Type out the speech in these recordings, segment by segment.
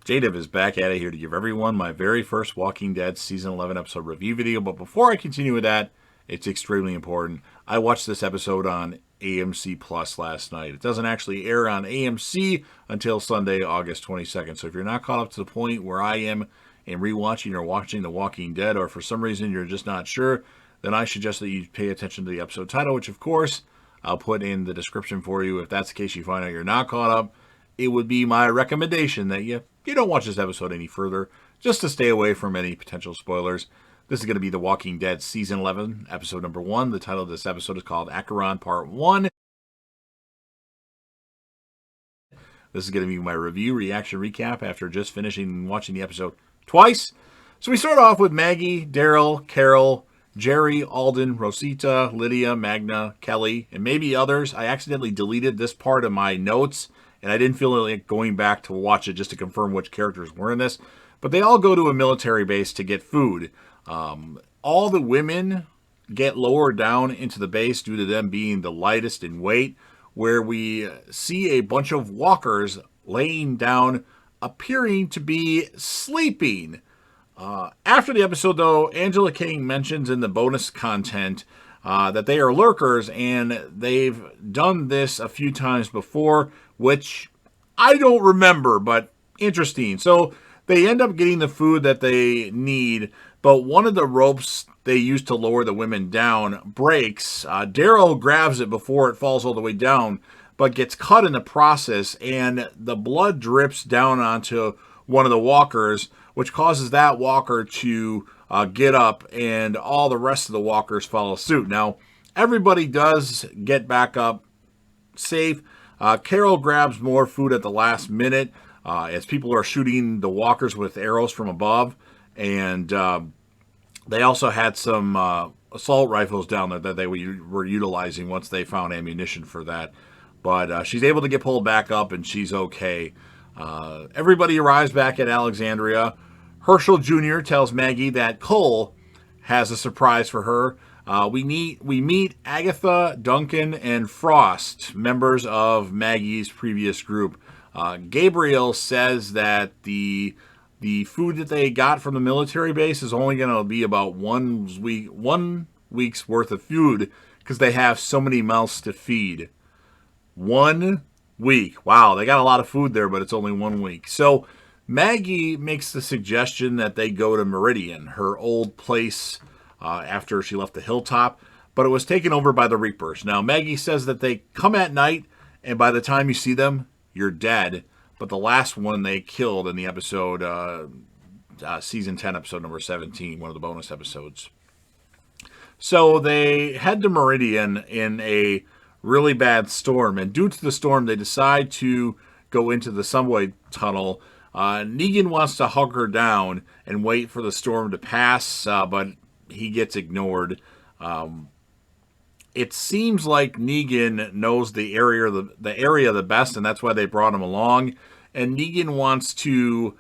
JDiv is back at it here to give everyone my very first Walking Dead Season 11 episode review video. But before I continue with that, it's extremely important. I watched this episode on AMC Plus last night. It doesn't actually air on AMC until Sunday, August 22nd. So if you're not caught up to the point where I am in rewatching or watching The Walking Dead, or for some reason you're just not sure, then I suggest that you pay attention to the episode title, which of course I'll put in the description for you. If that's the case, you find out you're not caught up, it would be my recommendation that you don't watch this episode any further, just to stay away from any potential spoilers. This is going to be The Walking Dead Season 11, Episode number 1. The title of this episode is called Acheron Part 1. This is going to be my review, reaction, recap after just finishing watching the episode twice. So we start off with Maggie, Daryl, Carol, Jerry, Alden, Rosita, Lydia, Magna, Kelly, and maybe others. I accidentally deleted this part of my notes, and I didn't feel like going back to watch it just to confirm which characters were in this. But they all go to a military base to get food. All the women get lowered down into the base due to them being the lightest in weight, where we see a bunch of walkers laying down, appearing to be sleeping. After the episode, though, Angela King mentions in the bonus content that they are lurkers, and they've done this a few times before, which I don't remember, but interesting. So they end up getting the food that they need, but one of the ropes they use to lower the women down breaks. Daryl grabs it before it falls all the way down, but gets cut in the process, and the blood drips down onto one of the walkers, which causes that walker to get up, and all the rest of the walkers follow suit. Now, everybody does get back up safe. Carol grabs more food at the last minute as people are shooting the walkers with arrows from above, and they also had some assault rifles down there that they were utilizing once they found ammunition for that. But she's able to get pulled back up, and she's okay. Everybody arrives back at Alexandria. Herschel Jr. tells Maggie that Cole has a surprise for her. We meet Agatha, Duncan, and Frost, members of Maggie's previous group. Gabriel says that the food that they got from the military base is only going to be about 1 week's worth of food because they have so many mouths to feed. 1 week. Wow, they got a lot of food there, but it's only 1 week. So Maggie makes the suggestion that they go to Meridian, her old place after she left the hilltop, but it was taken over by the Reapers. Now, Maggie says that they come at night, and by the time you see them, you're dead. But the last one they killed in the episode, Season 10, Episode number 17, one of the bonus episodes. So they head to Meridian in a really bad storm, and due to the storm, they decide to go into the subway tunnel. Negan wants to hug her down and wait for the storm to pass, but he gets ignored. It seems like Negan knows the area the best, and that's why they brought him along. And Negan wants to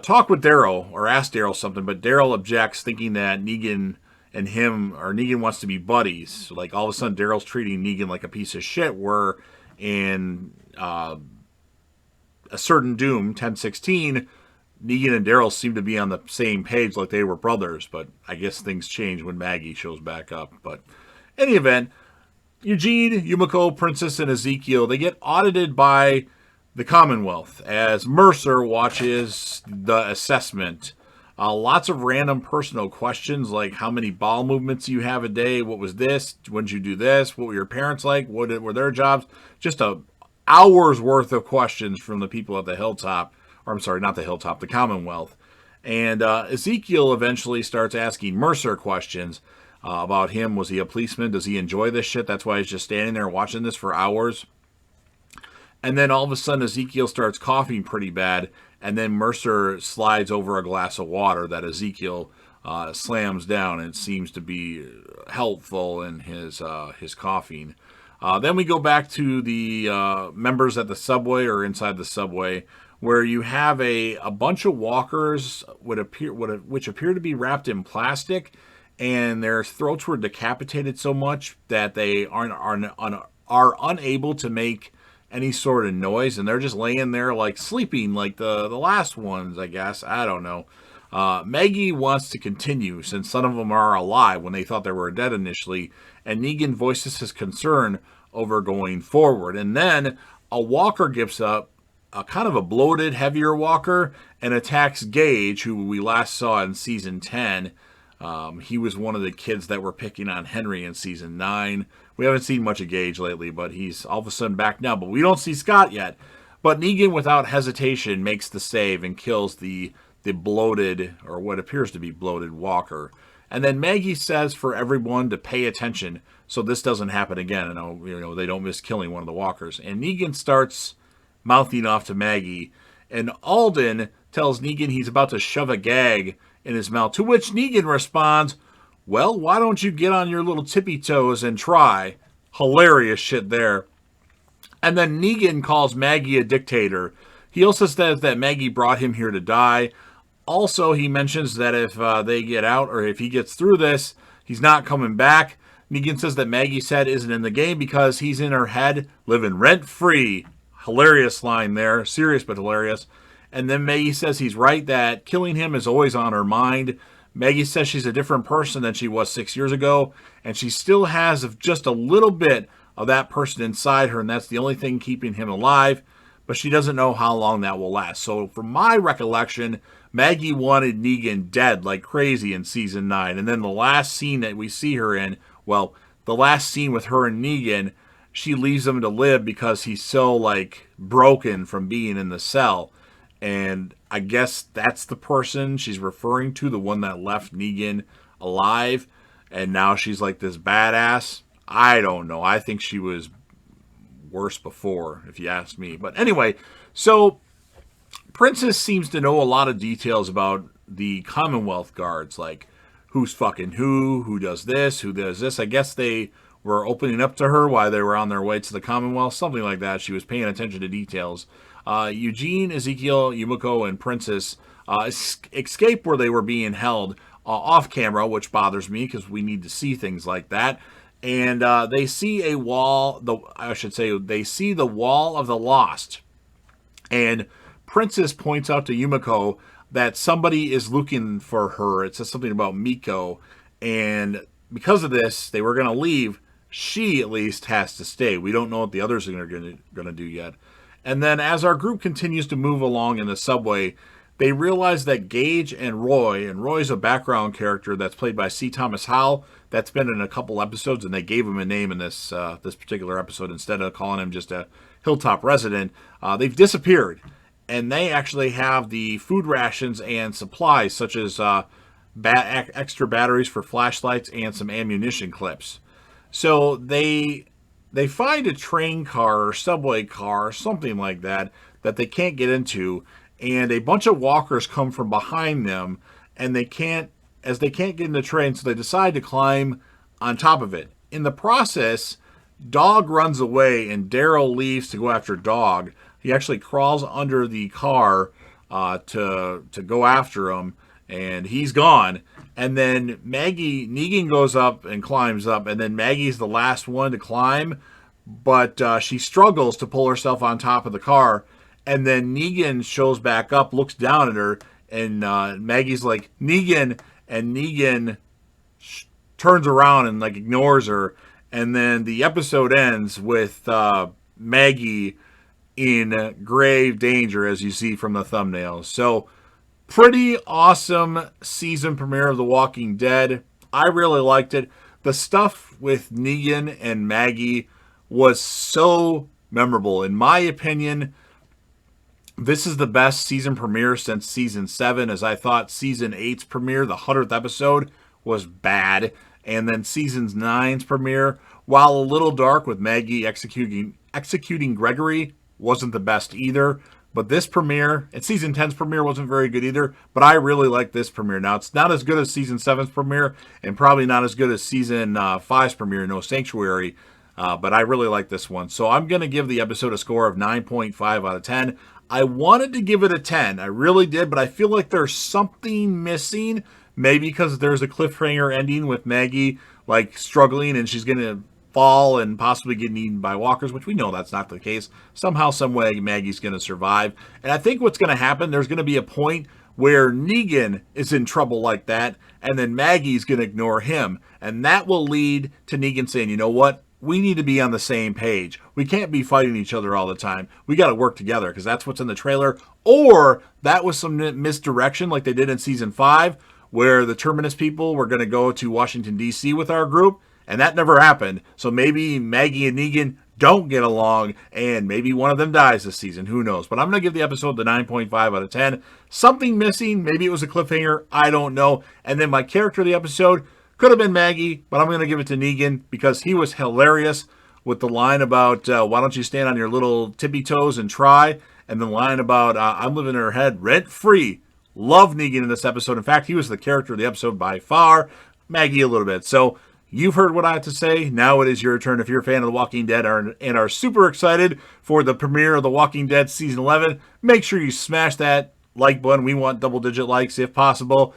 talk with Daryl or ask Daryl something, but Daryl objects, thinking that Negan and him, or Negan wants to be buddies. So, like, all of a sudden, Daryl's treating Negan like a piece of shit, where in A Certain Doom, 1016, Negan and Daryl seem to be on the same page like they were brothers, but I guess things change when Maggie shows back up. But in any event, Eugene, Yumiko, Princess, and Ezekiel, they get audited by the Commonwealth as Mercer watches the assessment. Lots of random personal questions like how many bowel movements you have a day, what was this, when did you do this, what were your parents like, what were their jobs, just a hours worth of questions from the people at the hilltop, or I'm sorry, not the hilltop, the Commonwealth. And Ezekiel eventually starts asking Mercer questions about him. Was he a policeman? Does he enjoy this shit? That's why he's just standing there watching this for hours. And then all of a sudden Ezekiel starts coughing pretty bad, and then Mercer slides over a glass of water that Ezekiel slams down, and it seems to be helpful in his coughing. Then we go back to the members at the subway, or inside the subway, where you have a bunch of walkers which appear to be wrapped in plastic, and their throats were decapitated so much that they are unable to make any sort of noise, and they're just laying there like sleeping like the last ones, I guess. I don't know. Maggie wants to continue since none of them are alive when they thought they were dead initially, and Negan voices his concern over going forward. And then a walker gets up, a kind of a bloated, heavier walker, and attacks Gage, who we last saw in season 10. He was one of the kids that were picking on Henry in season 9. We haven't seen much of Gage lately, but he's all of a sudden back now. But we don't see Scott yet. But Negan, without hesitation, makes the save and kills the bloated, or what appears to be bloated, walker. And then Maggie says for everyone to pay attention so this doesn't happen again. And they don't miss killing one of the walkers. And Negan starts mouthing off to Maggie. And Alden tells Negan he's about to shove a gag in his mouth, to which Negan responds, well, why don't you get on your little tippy toes and try? Hilarious shit there. And then Negan calls Maggie a dictator. He also says that Maggie brought him here to die. Also, he mentions that if they get out, or if he gets through this, he's not coming back. Negan says that Maggie's head isn't in the game because he's in her head, living rent-free. Hilarious line there. Serious but hilarious. And then Maggie says he's right, that killing him is always on her mind. Maggie says she's a different person than she was 6 years ago, and she still has just a little bit of that person inside her, and that's the only thing keeping him alive, but she doesn't know how long that will last. So from my recollection, Maggie wanted Negan dead like crazy in season 9, and then the last scene that we see her in, well, the last scene with her and Negan, she leaves him to live because he's so, broken from being in the cell. And I guess that's the person she's referring to, the one that left Negan alive. And now she's like this badass. I don't know. I think she was worse before, if you ask me. But anyway, so Princess seems to know a lot of details about the Commonwealth guards, like who's fucking who does this, who does this. I guess they were opening up to her while they were on their way to the Commonwealth, something like that. She was paying attention to details. Eugene, Ezekiel, Yumiko, and Princess escape where they were being held off camera, which bothers me because we need to see things like that. And they see a wall, they see the wall of the lost. And Princess points out to Yumiko that somebody is looking for her. It says something about Miko. And because of this, they were going to leave. She, at least, has to stay. We don't know what the others are going to do yet. And then as our group continues to move along in the subway, they realize that Gage and Roy's a background character that's played by C. Thomas Howell, that's been in a couple episodes, and they gave him a name in this particular episode instead of calling him just a Hilltop resident. They've disappeared, and they actually have the food rations and supplies, such as extra batteries for flashlights and some ammunition clips. So they find a train car or subway car or something like that they can't get into, and a bunch of walkers come from behind them, and they can't get in the train, so they decide to climb on top of it. In the process, Dog runs away, and Daryl leaves to go after Dog. He actually crawls under the car to go after him, and he's gone. And then Negan goes up and climbs up, and then Maggie's the last one to climb, but she struggles to pull herself on top of the car, and then Negan shows back up, looks down at her, and Maggie's like, Negan, and Negan turns around and ignores her, and then the episode ends with Maggie in grave danger, as you see from the thumbnails. So, pretty awesome season premiere of The Walking Dead. I really liked it. The stuff with Negan and Maggie was so memorable. In my opinion, this is the best season premiere since season 7, as I thought season 8's premiere, the 100th episode, was bad. And then season 9's premiere, while a little dark with Maggie executing Gregory, wasn't the best either. But this premiere, and season 10's premiere wasn't very good either, but I really like this premiere. Now, it's not as good as season 7's premiere, and probably not as good as season 5's premiere, No Sanctuary, but I really like this one. So I'm going to give the episode a score of 9.5 out of 10. I wanted to give it a 10. I really did, but I feel like there's something missing. Maybe because there's a cliffhanger ending with Maggie, struggling, and she's going to fall and possibly getting eaten by walkers, which we know that's not the case. Somehow, some way, Maggie's going to survive. And I think what's going to happen, there's going to be a point where Negan is in trouble like that, and then Maggie's going to ignore him. And that will lead to Negan saying, you know what? We need to be on the same page. We can't be fighting each other all the time. We got to work together, because that's what's in the trailer. Or that was some misdirection like they did in season 5, where the Terminus people were going to go to Washington, D.C. with our group, and that never happened. So maybe Maggie and Negan don't get along, and maybe one of them dies this season. Who knows? But I'm going to give the episode the 9.5 out of 10. Something missing. Maybe it was a cliffhanger. I don't know. And then my character of the episode could have been Maggie, but I'm going to give it to Negan because he was hilarious with the line about, why don't you stand on your little tippy toes and try? And the line about, I'm living in her head rent-free. Love Negan in this episode. In fact, he was the character of the episode by far. Maggie a little bit. So you've heard what I have to say. Now it is your turn. If you're a fan of The Walking Dead and are super excited for the premiere of The Walking Dead Season 11, make sure you smash that like button. We want double-digit likes if possible.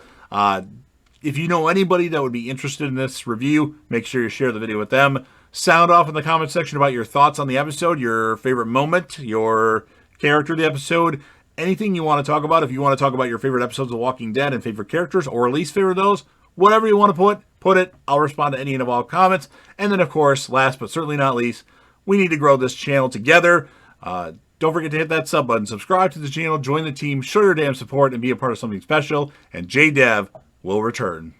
If you know anybody that would be interested in this review, make sure you share the video with them. Sound off in the comment section about your thoughts on the episode, your favorite moment, your character of the episode, anything you want to talk about. If you want to talk about your favorite episodes of Walking Dead and favorite characters, or least favorite of those, whatever you want to put it. I'll respond to any and all comments. And then, of course, last but certainly not least, we need to grow this channel together. Don't forget to hit that sub button, subscribe to the channel, join the team, show your damn support, and be a part of something special. And JDev will return.